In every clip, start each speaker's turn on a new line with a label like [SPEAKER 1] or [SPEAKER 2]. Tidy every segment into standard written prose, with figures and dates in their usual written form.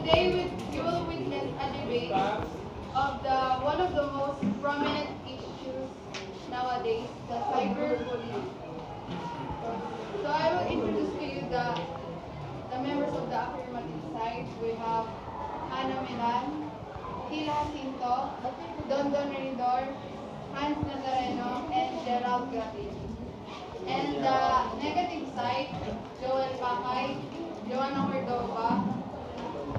[SPEAKER 1] You will witness a debate of one of the most prominent issues nowadays, the cyberbullying. So I will introduce to you the members of the Affirmative Side. We have Milan, Gil Jacinto, Don Regidor, Hanz Nazareno, and Jerald Gratil. And the negative side, Pacay, Joana Cordova,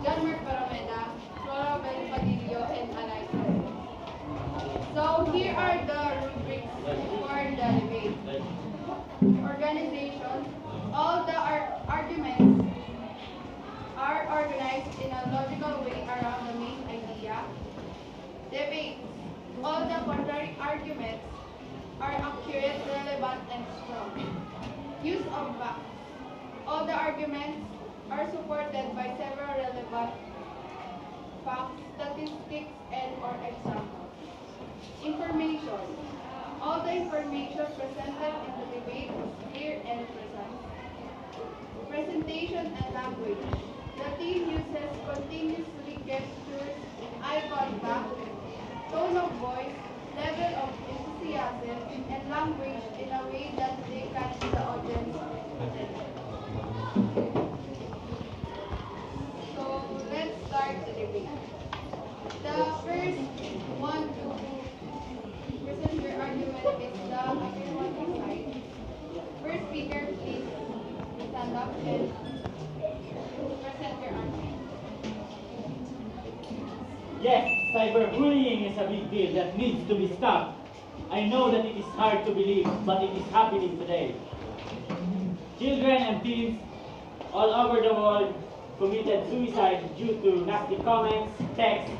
[SPEAKER 1] Barrameda, Florabelle Padillo, and Alyssa. So here are the rubrics for the debate. Organization. All the arguments are organized in a logical way around the main idea. Debate. All the contrary arguments are accurate, relevant, and strong. Use of facts. All the arguments are supported by several relevant facts, statistics, and/or examples. Information. All the information presented in the debate is clear and precise. Presentation and language. The team uses continuously gestures, eye contact, tone of voice, level of enthusiasm, and language in a way that they catch the audience attention. So let's start the debate. The first one to present your argument is the affirmative side. First speaker, please stand up and present your argument.
[SPEAKER 2] Yes, cyberbullying is a big deal that needs to be stopped. I know that it is hard to believe, but it is happening today. Children and teens all over the world committed suicide due to nasty comments, texts,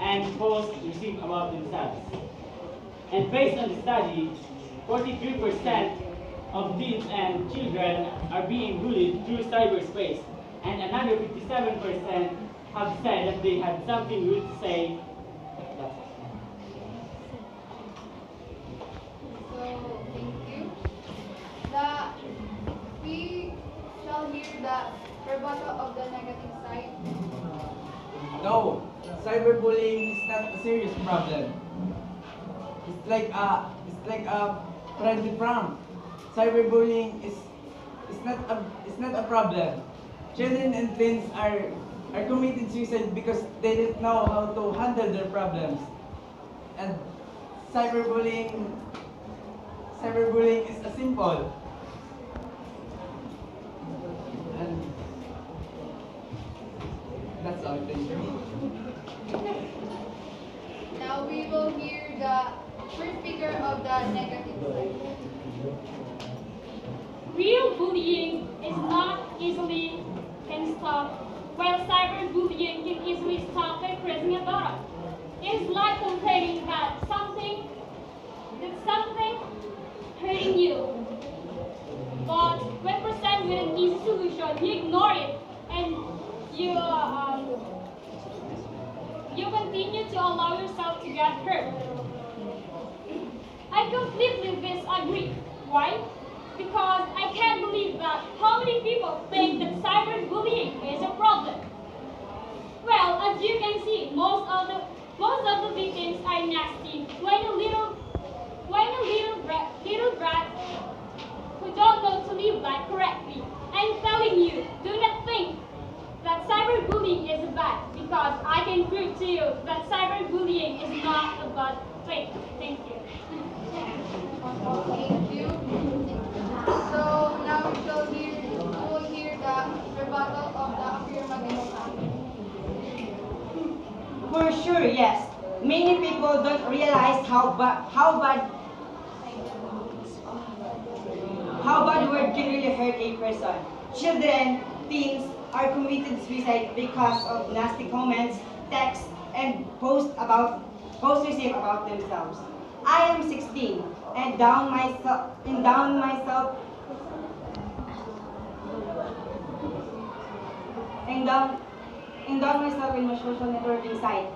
[SPEAKER 2] and posts received about themselves. And based on the study, 43% of teens and children are being bullied through cyberspace, and another 57% have said that they had something good to say.
[SPEAKER 1] So, thank you. We shall hear the rebuttal of the negative side.
[SPEAKER 3] No, cyberbullying is not a serious problem. It's like a friendly prank. Cyberbullying is not a problem. Children and teens are committing suicide because they don't know how to handle their problems. And cyberbullying is a simple. And that's all. Thank you.
[SPEAKER 1] Now we will hear the first speaker of the negative side.
[SPEAKER 4] Real bullying is not easily can stop, while cyberbullying can easily stop by pressing a button. It is like complaining that something hurting you. But when presented with an easy solution, you ignore it and you continue to allow yourself to get hurt. I completely disagree. Why? Because I can't believe that how many people think that cyberbullying is a problem. Well, as you can see, most of the victims are nasty, whiny little brats who don't know to live life correctly. I'm telling you, do not think that cyberbullying is bad, because I can prove to you that cyberbullying is not a bad thing. Thank you.
[SPEAKER 1] Thank you. So now we will hear the rebuttal of the affirmative side.
[SPEAKER 5] For sure, yes. Many people don't realize how bad word can really hurt a person. Children, teens are committed suicide because of nasty comments, texts, and posts received about themselves. I am 16 and down myself in my social networking site.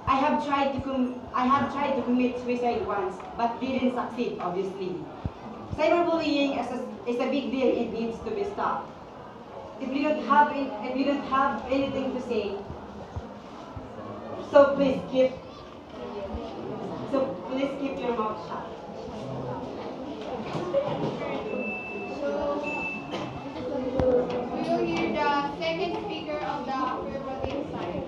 [SPEAKER 5] I have tried to commit suicide once, but didn't succeed, obviously. Cyberbullying is a big deal. It needs to be stopped. if you don't have anything to say, so please keep your mouth shut.
[SPEAKER 1] We will hear the second speaker of the affirmative side.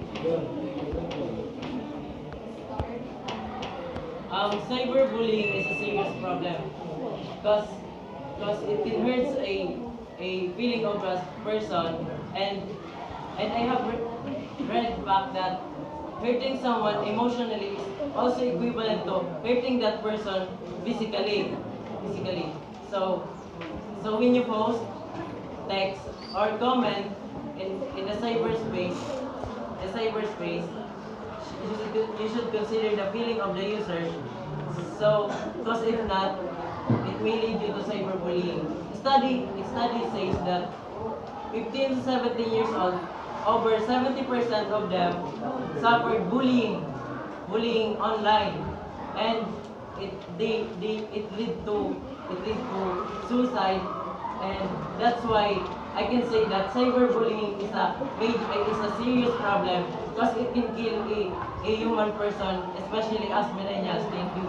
[SPEAKER 6] Cyberbullying is a serious problem because it can hurt a feeling of a person, and I have read back that hurting someone emotionally is also equivalent to hurting that person physically. So when you post, text, or comment in the cyberspace, you should consider the feeling of the user. So, because if not, it may lead you to cyberbullying. Study says that 15 to 17 years old, over 70% of them suffered bullying online, and it lead to suicide, and that's why I can say that cyberbullying is a serious problem because it can kill a human person, especially us millennials. Thank you.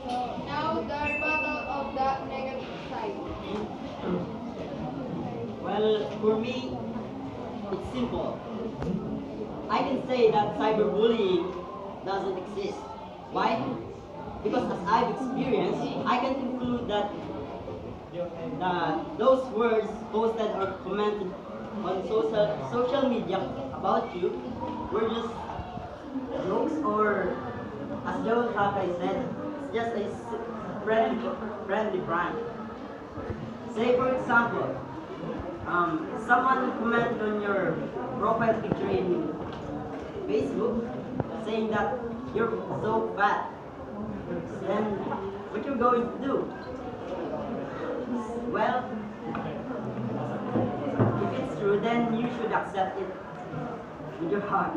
[SPEAKER 1] So now the rebuttal of the negative side.
[SPEAKER 7] Well, for me, it's simple. I can say that cyberbullying doesn't exist. Why? Because as I've experienced, I can conclude that those words posted or commented on social media about you were just jokes, or as Joan said, it's just a friendly prank. Say for example, someone commented on your profile picture in Facebook saying that you're so fat. Then what you're going to do? Well, if it's true, then you should accept it with your heart.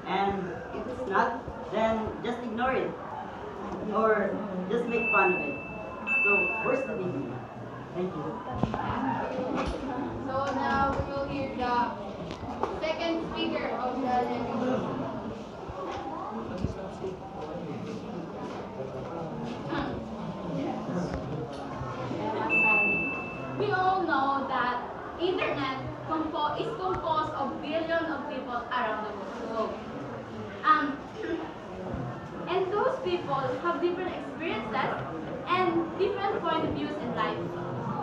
[SPEAKER 7] And if it's not, then just ignore it. Or just make fun of it. So, where's the big deal? Thank you.
[SPEAKER 1] So now we will hear the second speaker of the negative.
[SPEAKER 4] We all know that internet is composed of billions of people around the world. And those people have different experiences and different point of views in life.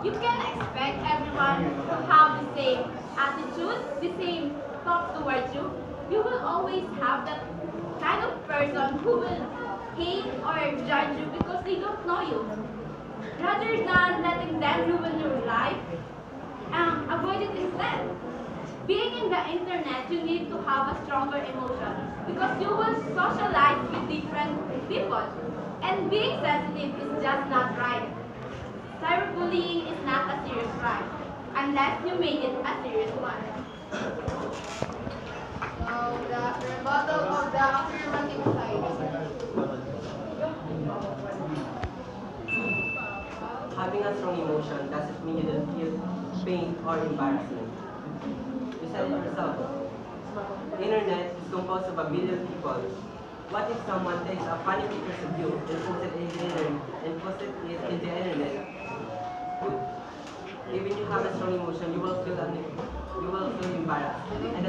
[SPEAKER 4] You can expect everyone to have the same attitude, the same thoughts towards you. You will always have that kind of person who will hate or judge you because they don't know you. Rather than letting them ruin your life, avoid it instead. Being in the internet, you need to have a stronger emotion because you will socialize with different people. And being sensitive is just not right. Cyberbullying is not a serious crime unless you made it a serious one.
[SPEAKER 1] Now the rebuttal of the affirmative side.
[SPEAKER 8] Having a strong emotion doesn't mean you don't feel pain or embarrassment. You said it yourself. The internet is composed of a billion people. What if someone takes a funny picture of you and posted it in the internet? Even you have a strong emotion, you will feel embarrassed, and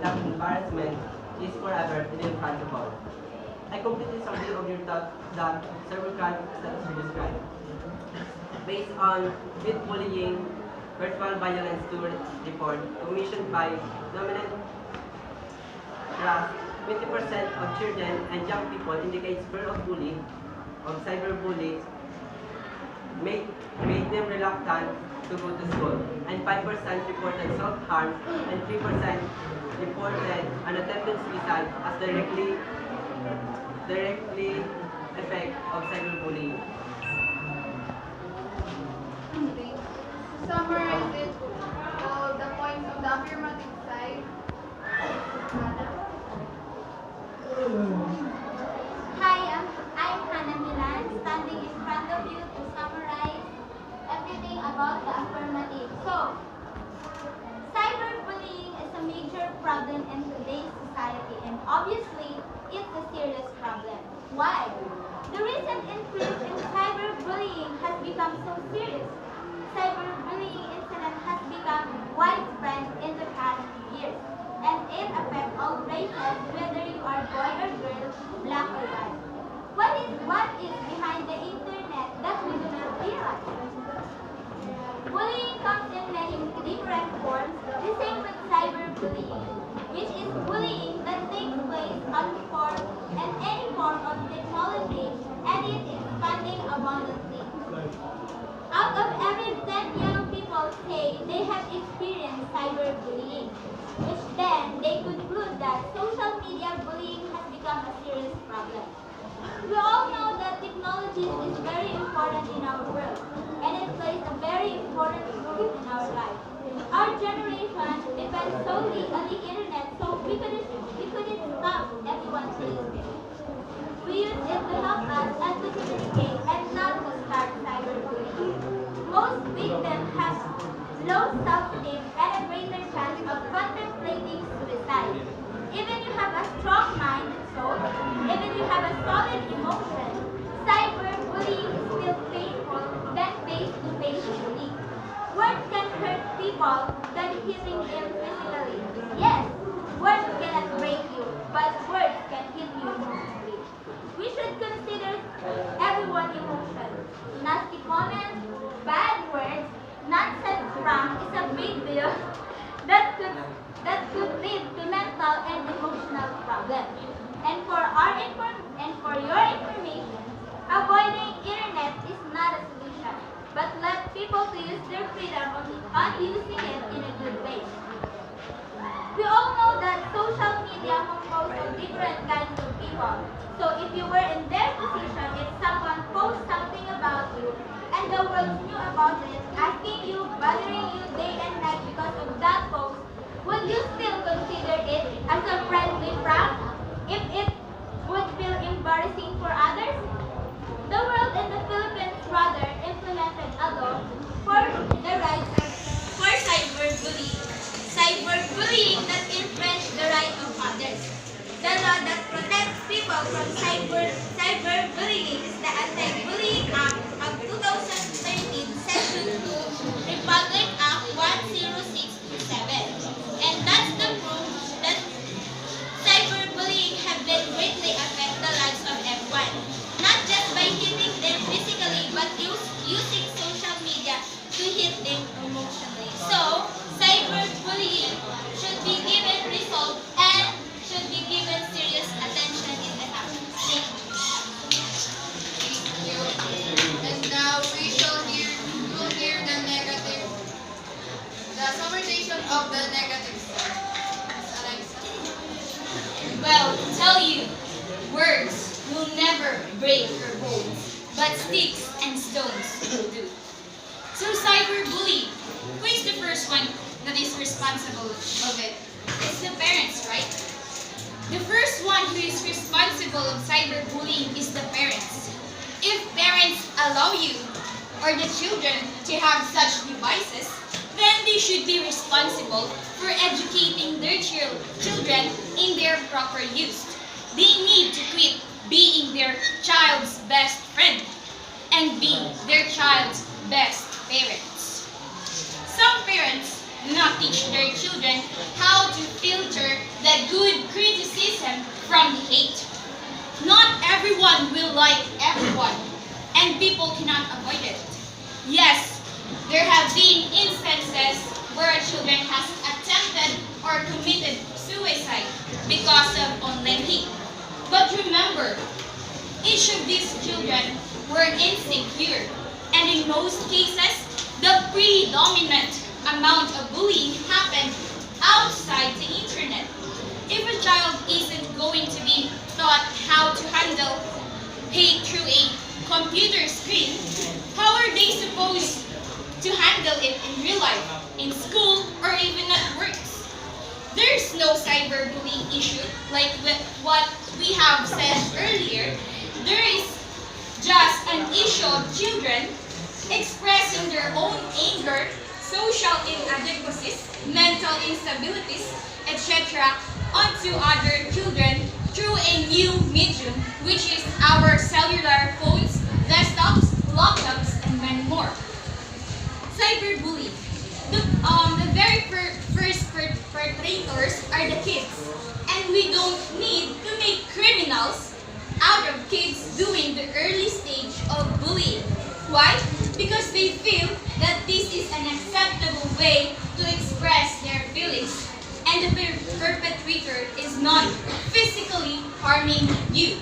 [SPEAKER 8] that embarrassment is forever and uncountable. I completely agree of your thought that cybercrime is not a serious crime. Based on bullying, virtual violence report commissioned by dominant class, 20% of children and young people indicates fear of bullying, of cyberbullying, made them reluctant to go to school, and 5% reported self-harm, and 3% reported an attempted suicide as directly effect of cyberbullying.
[SPEAKER 1] To summarize it, all the points of the affirmative side.
[SPEAKER 9] Hi, I'm Milan, standing in front of you to summarize everything about the affirmative Why? The recent increase in cyberbullying has become so serious. Cyberbullying incident has become widespread in the past few years, and it affects all races, whether you are boy or girl, black or white. What is behind the internet that we do not realize? Bullying comes in many different forms, the same with cyberbullying, which is bullying that takes place on form and any form of technology, and it is expanding abundantly. Out of every 10 young people say they have experienced cyberbullying, which then they conclude that social media bullying has become a serious problem. We all know that technology is very important in our world, and it plays a very important role in our life. Our generation depends solely on the internet, so we couldn't stop everyone to use it. We use it to help us and to communicate and not to start cyberbullying. Most victims have low self-esteem and a greater chance of contemplating suicide. Even you have a strong mind and soul, even you have a solid emotion, cyberbullying is still painful than face-to-face bullying. Words can hurt people than hitting them physically. Yes, words cannot break you, but words can heal you emotionally. We should consider everyone's emotions. Nasty comments, bad words, nonsense prank is a big deal that could lead to mental and emotional problems. And for your information, avoiding internet is not a solution, but let people to use their freedom on using it in a good way. We all know that social media composed of different kinds of people. So if you were in their position, if someone posts something about you and the world knew about it, asking you, bothering you day and night because of that post, would you still consider it as a friendly prank if it would feel embarrassing for others? The world in the Philippines rather implemented a law for the right for cyberbullying. Cyberbullying that infringe the right of others. The law that protects people from cyberbullying is the Anti-Bullying Act of 2013, Section 2, Republic Act 10627. And that's the proof that cyberbullying have been greatly affect the lives of everyone. Not just by hitting them physically, but using social media to hit them emotionally. So, cyberbullying should be given resolve and should be given serious attention in the house. Thank you.
[SPEAKER 1] And now we will hear the summarization of the negative side. Alexa.
[SPEAKER 10] Well, tell you, words will never break your bones, but sticks and stones will do. So cyberbullying, who is the first one that is responsible of it? It's the parents, right? The first one who is responsible of cyberbullying is the parents. If parents allow you or the children to have such devices, then they should be responsible for educating their children in their proper use. They need to quit being their child's best friend and be their child's best parents. Some parents do not teach their children how to filter the good criticism from the hate. Not everyone will like everyone, and people cannot avoid it. Yes, there have been instances where children has attempted or committed suicide because of online hate. But remember, each of these children were insecure, and in most cases, the predominant amount of bullying happened outside the internet. If a child isn't going to be taught how to handle hate through a computer screen, how are they supposed to handle it in real life, in school, or even at work? There's no cyberbullying issue like what we have said earlier. There is just an issue of children expressing their own anger, social inadequacies, mental instabilities, etc. onto other children through a new medium, which is our cellular phones, desktops, laptops, and many more. Cyberbullying. The very first perpetrators are the kids, and we don't need to make criminals out of kids doing the early stage of bullying. Why? Because they feel that this is an acceptable way to express their feelings, and the perpetrator is not physically harming you.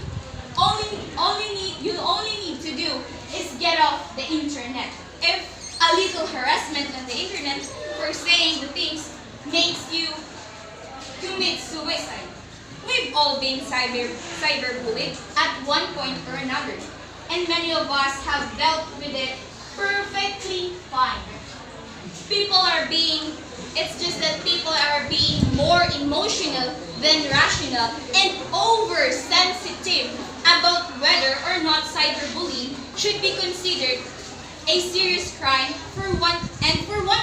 [SPEAKER 10] You only need to do is get off the internet. If a little harassment on the internet for saying the things makes you commit suicide. We've all been cyberbullied at one point or another, and many of us have dealt with it perfectly fine. It's just that people are being more emotional than rational and oversensitive about whether or not cyberbullying should be considered a serious crime. For one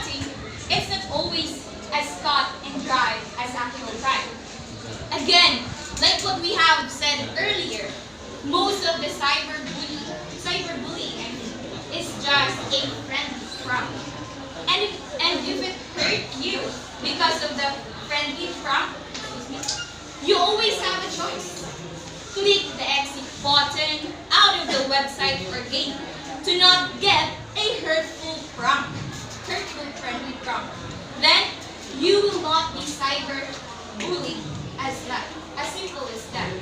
[SPEAKER 10] thing, it's not always as cut and dry as actual crime. Again, like what we have said earlier, most of the cyberbullying is just a friendly prank. And if it hurt you because of the friendly prank, you always have a choice. Click the exit button out of the website or game to not get a hurtful friendly prank. Then you will not be cyberbullied as simple as that.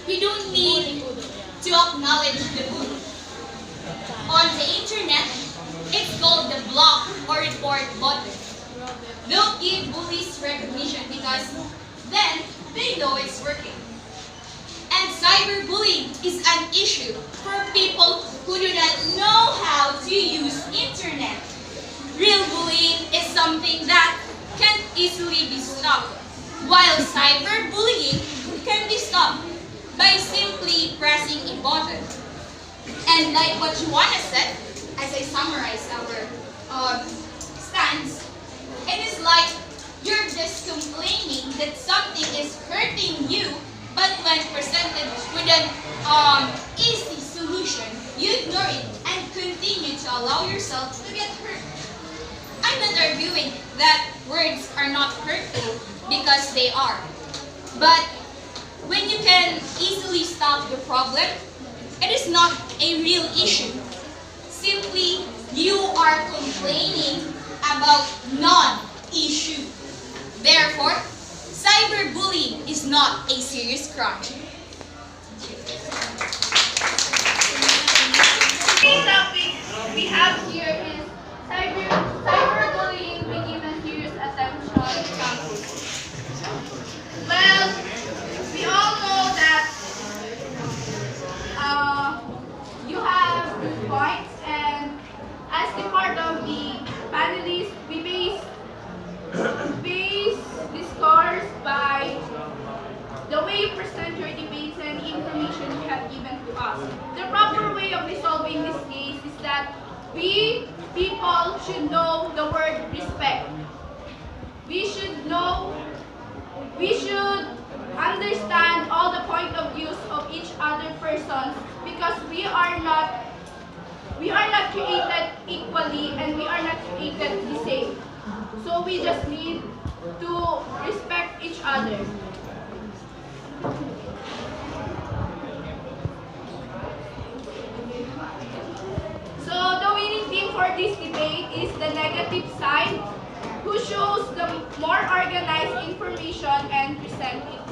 [SPEAKER 10] We don't need to acknowledge the bully. On the internet, it's called the block or report button. Don't give bullies recognition because then they know it's working. And cyberbullying is an issue for people who do not know how to use internet. Real bullying is something that can easily be stopped, while cyberbullying can be stopped by simply pressing a button. And like what Joana said, as I summarize our stance, it is like you're just complaining that something is hurting you, but when presented with an easy solution, you ignore it and continue to allow yourself to get hurt. I'm not arguing that words are not hurtful because they are. But when you can easily stop the problem, it is not a real issue. Simply, you are complaining about non-issue. Therefore, cyberbullying is not a serious crime.
[SPEAKER 1] The topic we have here is cyberbullying became a serious attention on campus. Well, we all know that you have good points, and as the part of the panelists, we base discourse by the way you present your debates and information you have given to us. The proper way of resolving this case is that we people should know the word respect. We should understand all the point of views of each other person, because we are not created equally and we are not created the same. So we just need to respect each other. So the winning team for this debate is the negative side, who shows the more organized information and present it